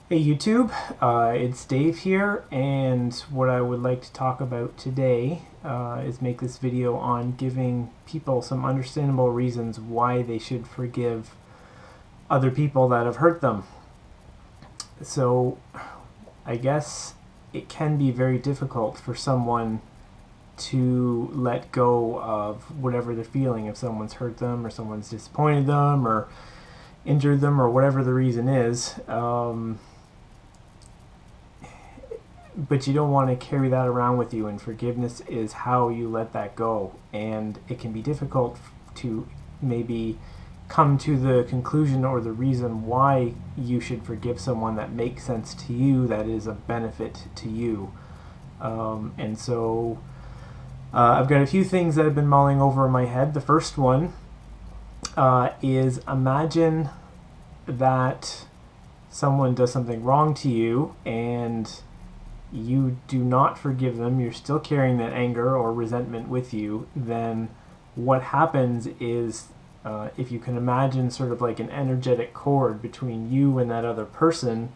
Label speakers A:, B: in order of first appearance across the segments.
A: Hey YouTube, it's Dave here, and what I would like to talk about today is make this video on giving people some understandable reasons why they should forgive other people that have hurt them. So I guess it can be very difficult for someone to let go of whatever they're feeling if someone's hurt them or someone's disappointed them or injured them or whatever the reason is. But you don't want to carry that around with you, and forgiveness is how you let that go. And it can be difficult to maybe come to the conclusion or the reason why you should forgive someone that makes sense to you, that is of benefit to you. And so I've got a few things that have been mulling over in my head. The first one is, imagine that someone does something wrong to you and you do not forgive them, you're still carrying that anger or resentment with you. Then what happens is, if you can imagine sort of like an energetic cord between you and that other person,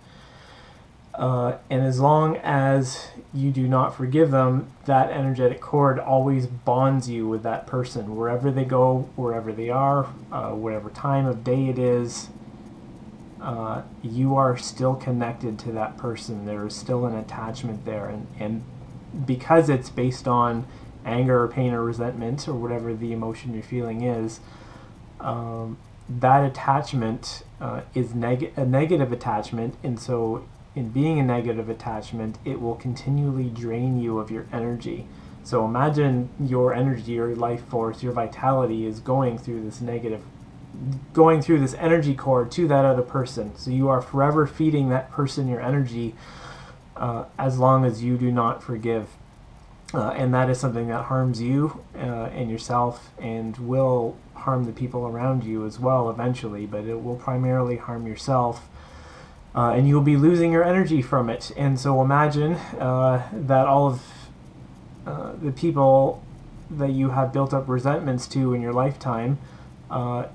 A: and as long as you do not forgive them, that energetic cord always bonds you with that person. Wherever they go, wherever they are, whatever time of day it is, you are still connected to that person. There is still an attachment there, and because it's based on anger or pain or resentment or whatever the emotion you're feeling is, that attachment is a negative attachment, and so in being a negative attachment, it will continually drain you of your energy. So imagine your energy, your life force, your vitality is going through this energy cord to that other person. So you are forever feeding that person your energy, as long as you do not forgive. And that is something that harms you and yourself, and will harm the people around you as well eventually, but it will primarily harm yourself. And you'll be losing your energy from it. And so imagine that all of the people that you have built up resentments to in your lifetime,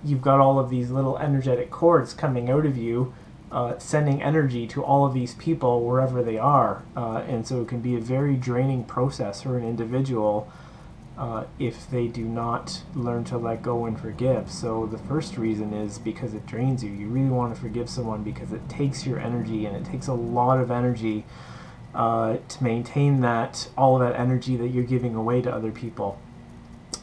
A: you've got all of these little energetic cords coming out of you, sending energy to all of these people wherever they are. And so it can be a very draining process for an individual if they do not learn to let go and forgive. So the first reason is because it drains you. You really want to forgive someone because it takes your energy, and it takes a lot of energy to maintain all of that energy that you're giving away to other people.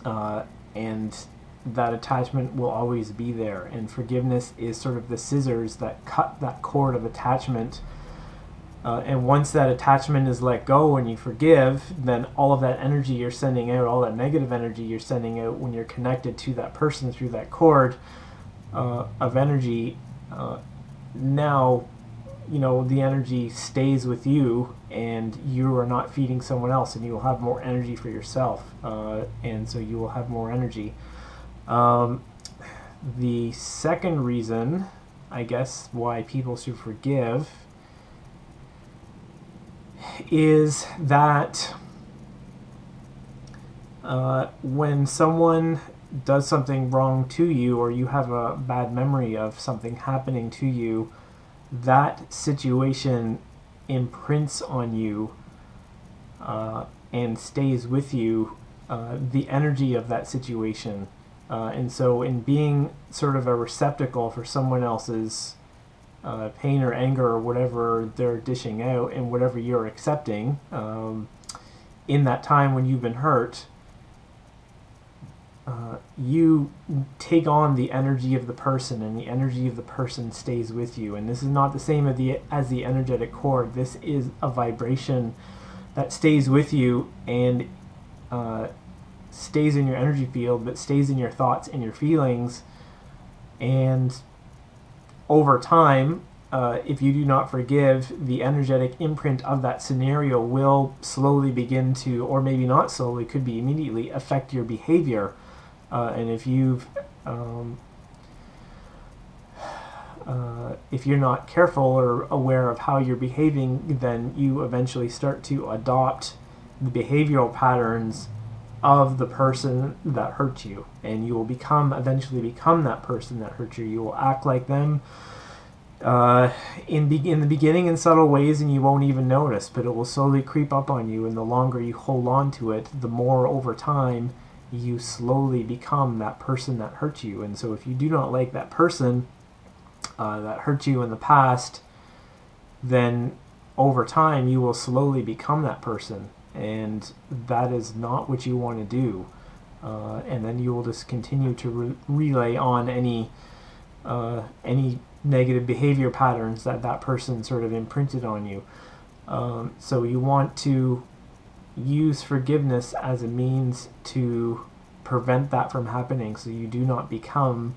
A: And that attachment will always be there, and forgiveness is sort of the scissors that cut that cord of attachment. And once that attachment is let go and you forgive, then all of that energy you're sending out, all that negative energy you're sending out when you're connected to that person through that cord of energy, now the energy stays with you, and you are not feeding someone else, and you will have more energy for yourself, and so you will have more energy. The second reason, I guess, why people should forgive is that when someone does something wrong to you, or you have a bad memory of something happening to you, that situation imprints on you and stays with you, the energy of that situation. And so in being sort of a receptacle for someone else's pain or anger or whatever they're dishing out, and whatever you're accepting in that time when you've been hurt, you take on the energy of the person, and the energy of the person stays with you. And this is not the same as the energetic cord. This is a vibration that stays with you, and stays in your energy field, but stays in your thoughts and your feelings. And over time, if you do not forgive, the energetic imprint of that scenario will slowly begin to, or maybe not slowly, could be immediately, affect your behavior. And if you're not careful or aware of how you're behaving, then you eventually start to adopt the behavioral patterns of the person that hurt you, and you will eventually become that person that hurt you. You will act like them, in the beginning in subtle ways, and you won't even notice, but it will slowly creep up on you, and the longer you hold on to it, the more over time you slowly become that person that hurt you. And so if you do not like that person that hurt you in the past, then over time you will slowly become that person, and that is not what you want to do. And then you will just continue to relay on any negative behavior patterns that person sort of imprinted on you. So you want to use forgiveness as a means to prevent that from happening, so you do not become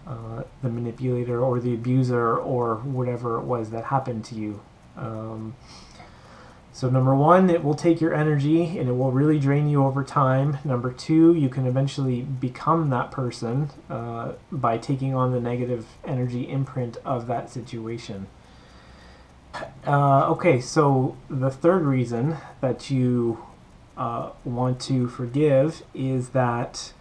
A: the manipulator or the abuser or whatever it was that happened to you. So number one, it will take your energy and it will really drain you over time. Number two, you can eventually become that person by taking on the negative energy imprint of that situation. Okay, so the third reason that you want to forgive is that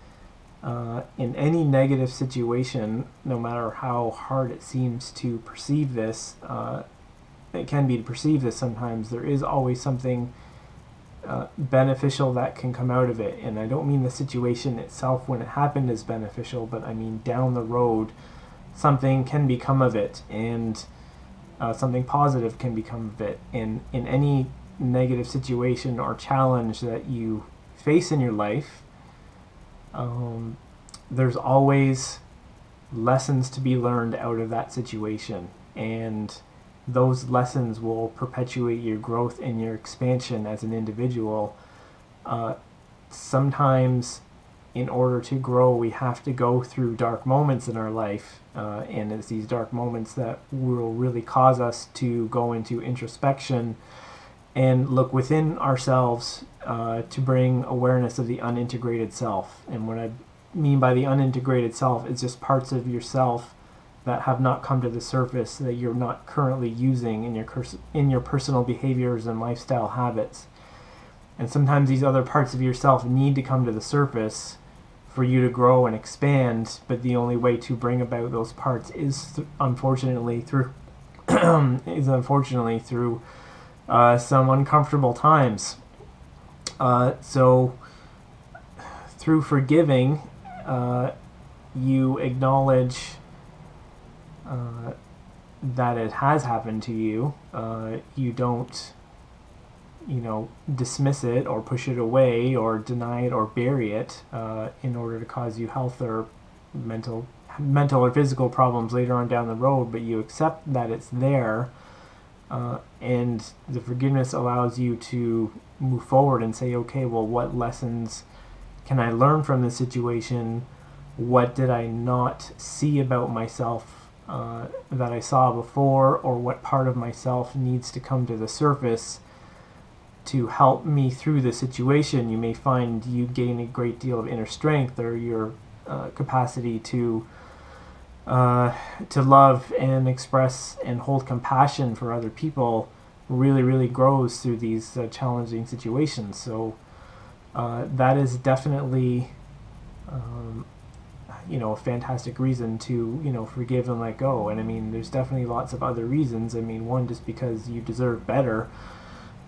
A: in any negative situation, no matter how hard it seems to perceive this, it can be to perceive this sometimes, there is always something beneficial that can come out of it. And I don't mean the situation itself when it happened is beneficial, but I mean down the road something can become of it, and something positive can become of it. And in any negative situation or challenge that you face in your life, there's always lessons to be learned out of that situation, and those lessons will perpetuate your growth and your expansion as an individual. Sometimes in order to grow, we have to go through dark moments in our life, and it's these dark moments that will really cause us to go into introspection and look within ourselves to bring awareness of the unintegrated self. And what I mean by the unintegrated self is just parts of yourself that have not come to the surface, that you're not currently using in your personal behaviors and lifestyle habits. And sometimes these other parts of yourself need to come to the surface for you to grow and expand, but the only way to bring about those parts is unfortunately through some uncomfortable times. So through forgiving, you acknowledge that it has happened to you. You don't, dismiss it or push it away or deny it or bury it in order to cause you health or mental or physical problems later on down the road, but you accept that it's there, and the forgiveness allows you to move forward and say, okay, well, what lessons can I learn from this situation? What did I not see about myself that I saw before, or what part of myself needs to come to the surface to help me through the situation? You may find you gain a great deal of inner strength, or your capacity to love and express and hold compassion for other people really grows through these challenging situations. So that is definitely a fantastic reason to forgive and let go. And I mean, there's definitely lots of other reasons. I mean, one, just because you deserve better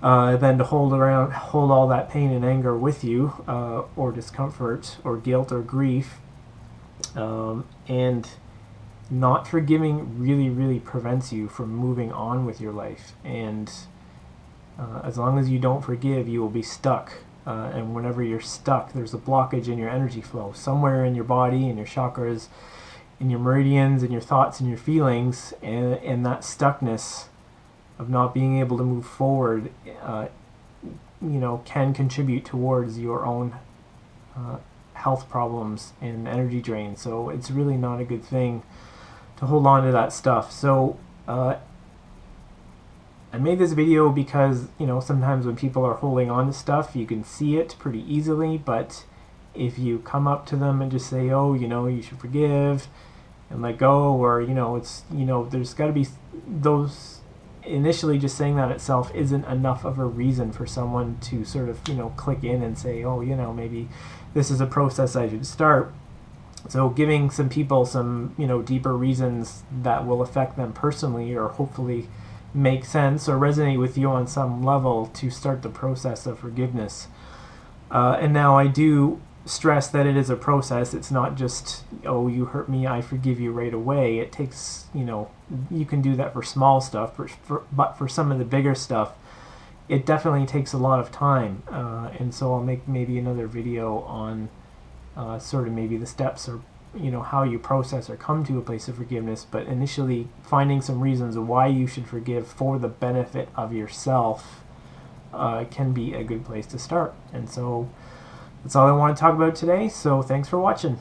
A: than to hold all that pain and anger with you, or discomfort or guilt or grief. And not forgiving really prevents you from moving on with your life. And as long as you don't forgive, you will be stuck. And whenever you're stuck, there's a blockage in your energy flow somewhere in your body, in your chakras, in your meridians, in your thoughts and your feelings, and that stuckness of not being able to move forward can contribute towards your own health problems and energy drain. So it's really not a good thing to hold on to that stuff. So I made this video because, sometimes when people are holding on to stuff, you can see it pretty easily, but if you come up to them and just say, oh, you should forgive and let go, or, there's got to be those, initially just saying that itself isn't enough of a reason for someone to sort of, click in and say, oh, maybe this is a process I should start. So giving some people some, deeper reasons that will affect them personally, or hopefully make sense or resonate with you on some level, to start the process of forgiveness. And now I do stress that it is a process. It's not just, oh, you hurt me, I forgive you right away. It takes, you can do that for small stuff, but for some of the bigger stuff, it definitely takes a lot of time. And so I'll make maybe another video on sort of maybe the steps, or how you process or come to a place of forgiveness. But initially, finding some reasons why you should forgive for the benefit of yourself can be a good place to start. And so that's all I want to talk about today. So thanks for watching.